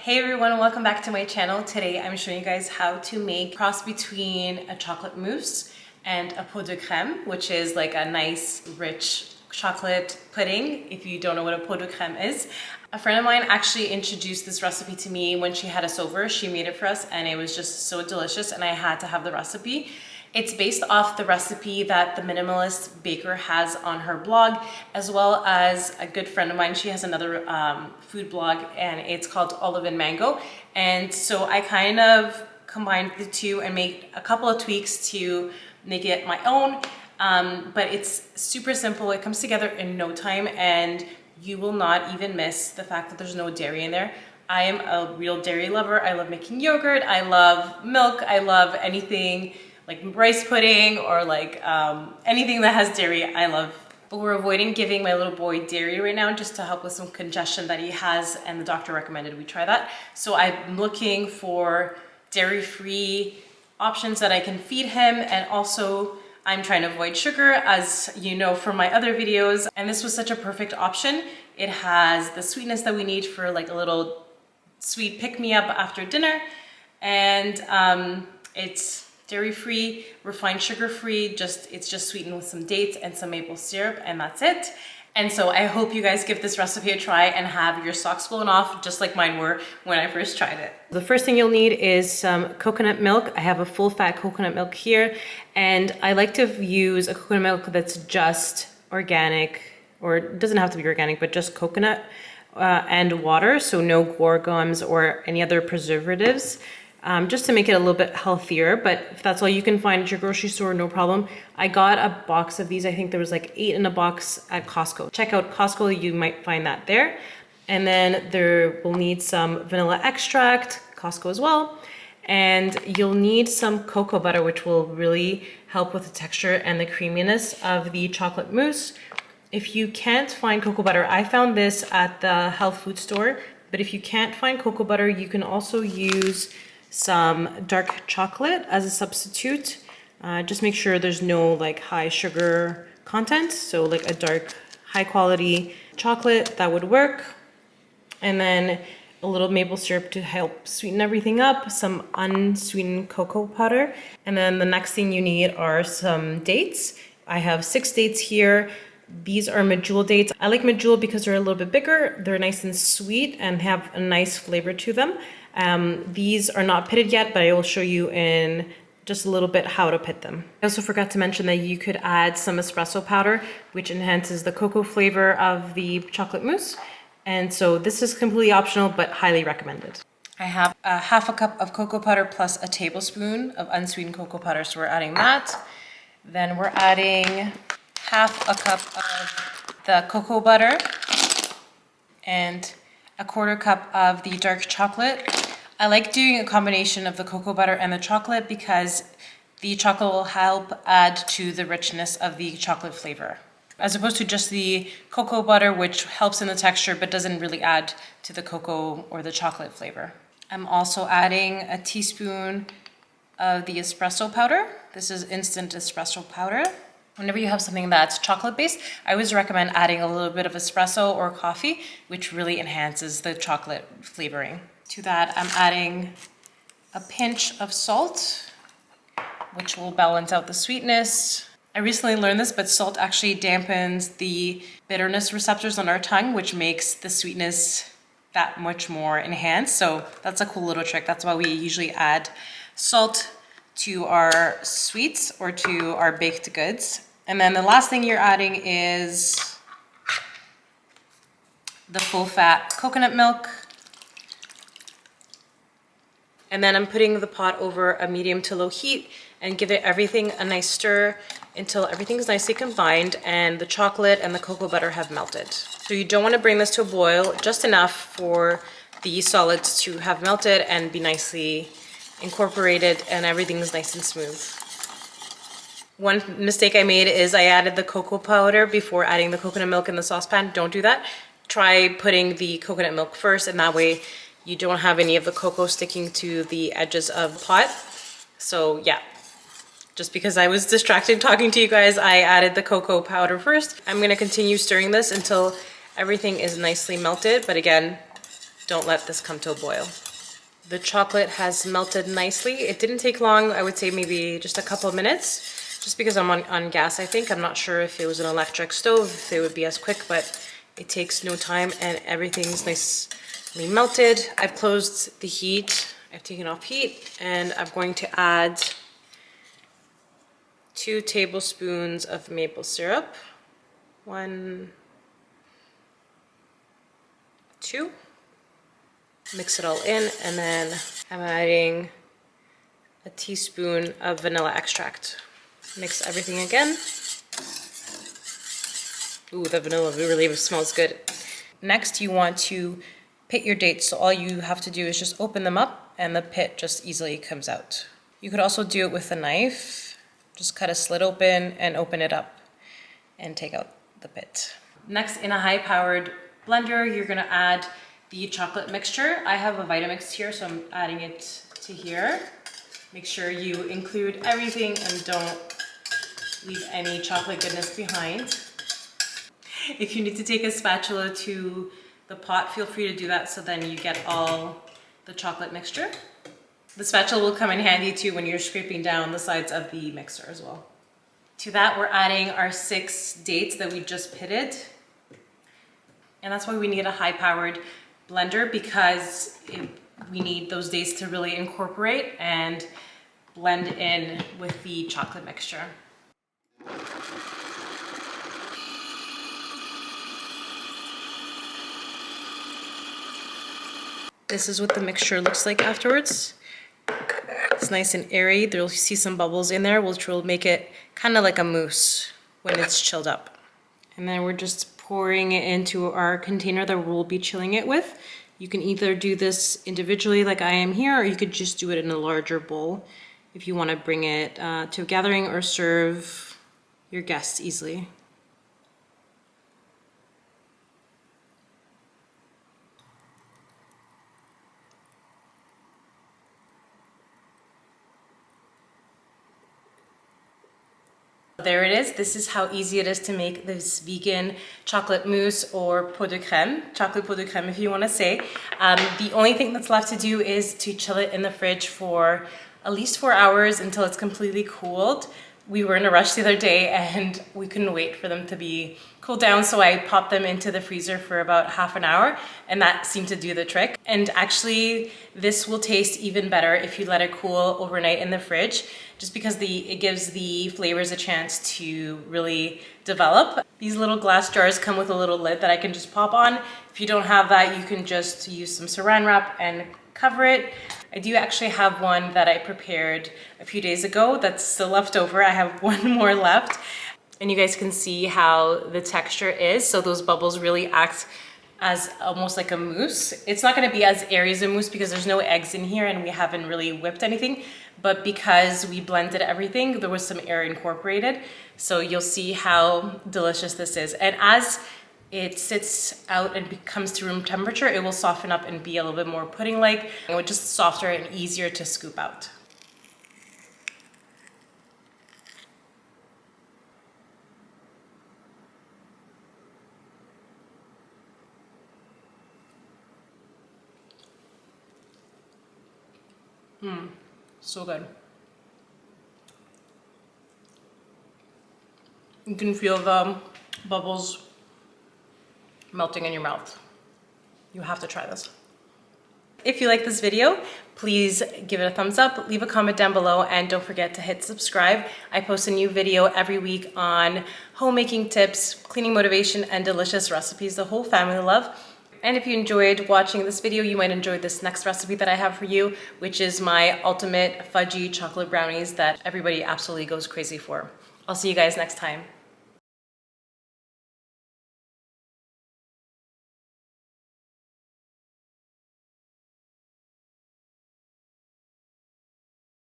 Hey everyone, welcome back to my channel. Today I'm showing you guys how to make a cross between a chocolate mousse and a pot de crème, which is like a nice rich chocolate pudding. If you don't know what a pot de crème is, a friend of mine actually introduced this recipe to me when she had us over. She made it for us and it was just so delicious and I had to have the recipe. It's based off the recipe that the minimalist baker has on her blog, as well as a good friend of mine. She has another food blog and it's called Olive and Mango. And so I kind of combined the two and made a couple of tweaks to make it my own. But it's super simple. It comes together in no time and you will not even miss the fact that there's no dairy in there. I am a real dairy lover. I love making yogurt. I love milk. I love anything like rice pudding or like anything that has dairy, I love. But we're avoiding giving my little boy dairy right now just to help with some congestion that he has, and the doctor recommended we try that. So I'm looking for dairy-free options that I can feed him, and also I'm trying to avoid sugar, as you know from my other videos, and this was such a perfect option. It has the sweetness that we need for like a little sweet pick-me-up after dinner, and it's dairy-free, refined sugar-free, it's just sweetened with some dates and some maple syrup, and that's it. And so I hope you guys give this recipe a try and have your socks blown off just like mine were when I first tried it. The first thing you'll need is some coconut milk. I have a full-fat coconut milk here, and I like to use a coconut milk that's just organic, or it doesn't have to be organic, but just coconut and water, so no guar gums or any other preservatives. Just to make it a little bit healthier, but if that's all you can find at your grocery store, no problem. I got a box of these. I think there was like 8 in a box at Costco. Check out Costco, you might find that there. And then there will need some vanilla extract, Costco as well. And you'll need some cocoa butter, which will really help with the texture and the creaminess of the chocolate mousse. If you can't find cocoa butter, I found this at the health food store, but if you can't find cocoa butter, you can also use some dark chocolate as a substitute. Just make sure there's no like high sugar content, so like a dark high quality chocolate, that would work. And then a little maple syrup to help sweeten everything up, some unsweetened cocoa powder, and then the next thing you need are some dates. I have 6 dates here. These are medjool dates. I like medjool because they're a little bit bigger, they're nice and sweet and have a nice flavor to them. These are not pitted yet, but I will show you in just a little bit how to pit them. I also forgot to mention that you could add some espresso powder, which enhances the cocoa flavor of the chocolate mousse. And so this is completely optional, but highly recommended. I have a half a cup of cocoa powder plus a tablespoon of unsweetened cocoa powder, so we're adding that. Then we're adding half a cup of the cocoa butter and a quarter cup of the dark chocolate. I like doing a combination of the cocoa butter and the chocolate because the chocolate will help add to the richness of the chocolate flavor, as opposed to just the cocoa butter, which helps in the texture but doesn't really add to the cocoa or the chocolate flavor. I'm also adding a teaspoon of the espresso powder. This is instant espresso powder. Whenever you have something that's chocolate based, I always recommend adding a little bit of espresso or coffee, which really enhances the chocolate flavoring. To that, I'm adding a pinch of salt, which will balance out the sweetness. I recently learned this, but salt actually dampens the bitterness receptors on our tongue, which makes the sweetness that much more enhanced. So that's a cool little trick. That's why we usually add salt to our sweets or to our baked goods. And then the last thing you're adding is the full fat coconut milk. And then I'm putting the pot over a medium to low heat and give it everything a nice stir until everything's nicely combined and the chocolate and the cocoa butter have melted. So you don't want to bring this to a boil, just enough for the solids to have melted and be nicely incorporated and everything's nice and smooth. One mistake I made is I added the cocoa powder before adding the coconut milk in the saucepan. Don't do that. Try putting the coconut milk first, and that way you don't have any of the cocoa sticking to the edges of the pot. So yeah, just because I was distracted talking to you guys, I added the cocoa powder first. I'm gonna continue stirring this until everything is nicely melted, but again, don't let this come to a boil. The chocolate has melted nicely. It didn't take long. I would say maybe just a couple of minutes, just because I'm on gas, I think. I'm not sure if it was an electric stove, if it would be as quick, but it takes no time and everything's nicely melted. I've closed the heat. I've taken off heat and I'm going to add 2 tablespoons of maple syrup. 1, 2. Mix it all in, and then I'm adding a teaspoon of vanilla extract. Mix everything again. Ooh, the vanilla really smells good. Next, you want to pit your dates. So all you have to do is just open them up and the pit just easily comes out. You could also do it with a knife. Just cut a slit open and open it up and take out the pit. Next, in a high-powered blender, you're gonna add the chocolate mixture. I have a Vitamix here, so I'm adding it to here. Make sure you include everything and don't leave any chocolate goodness behind. If you need to take a spatula to the pot, feel free to do that so then you get all the chocolate mixture. The spatula will come in handy too when you're scraping down the sides of the mixer as well. To that, we're adding our 6 dates that we just pitted. And that's why we need a high-powered blender, because we need those dates to really incorporate and blend in with the chocolate mixture. This is what the mixture looks like afterwards. It's nice and airy. You'll see some bubbles in there, which will make it kind of like a mousse when it's chilled up. And then we're just pouring it into our container that we'll be chilling it with. You can either do this individually like I am here, or you could just do it in a larger bowl if you want to bring it to a gathering or serve your guests easily. There it is. This is how easy it is to make this vegan chocolate mousse, or pot de crème, chocolate pot de crème if you want to say. The only thing that's left to do is to chill it in the fridge for at least 4 hours until it's completely cooled. We were in a rush the other day and we couldn't wait for them to be cooled down, so I popped them into the freezer for about half an hour, and that seemed to do the trick. And actually, this will taste even better if you let it cool overnight in the fridge, just because it gives the flavors a chance to really develop. These little glass jars come with a little lid that I can just pop on. If you don't have that, you can just use some saran wrap and cover it. I do actually have one that I prepared a few days ago that's still left over. I have one more left. And you guys can see how the texture is. So those bubbles really act as almost like a mousse. It's not gonna be as airy as a mousse because there's no eggs in here and we haven't really whipped anything. But because we blended everything, there was some air incorporated. So you'll see how delicious this is. And as it sits out and comes to room temperature, it will soften up and be a little bit more pudding-like, and just softer and easier to scoop out. So good. You can feel the bubbles melting in your mouth. You have to try this. If you like this video, please give it a thumbs up, leave a comment down below, and don't forget to hit subscribe. I post a new video every week on homemaking tips, cleaning motivation, and delicious recipes the whole family love. And if you enjoyed watching this video, you might enjoy this next recipe that I have for you, which is my ultimate fudgy chocolate brownies that everybody absolutely goes crazy for. I'll see you guys next time.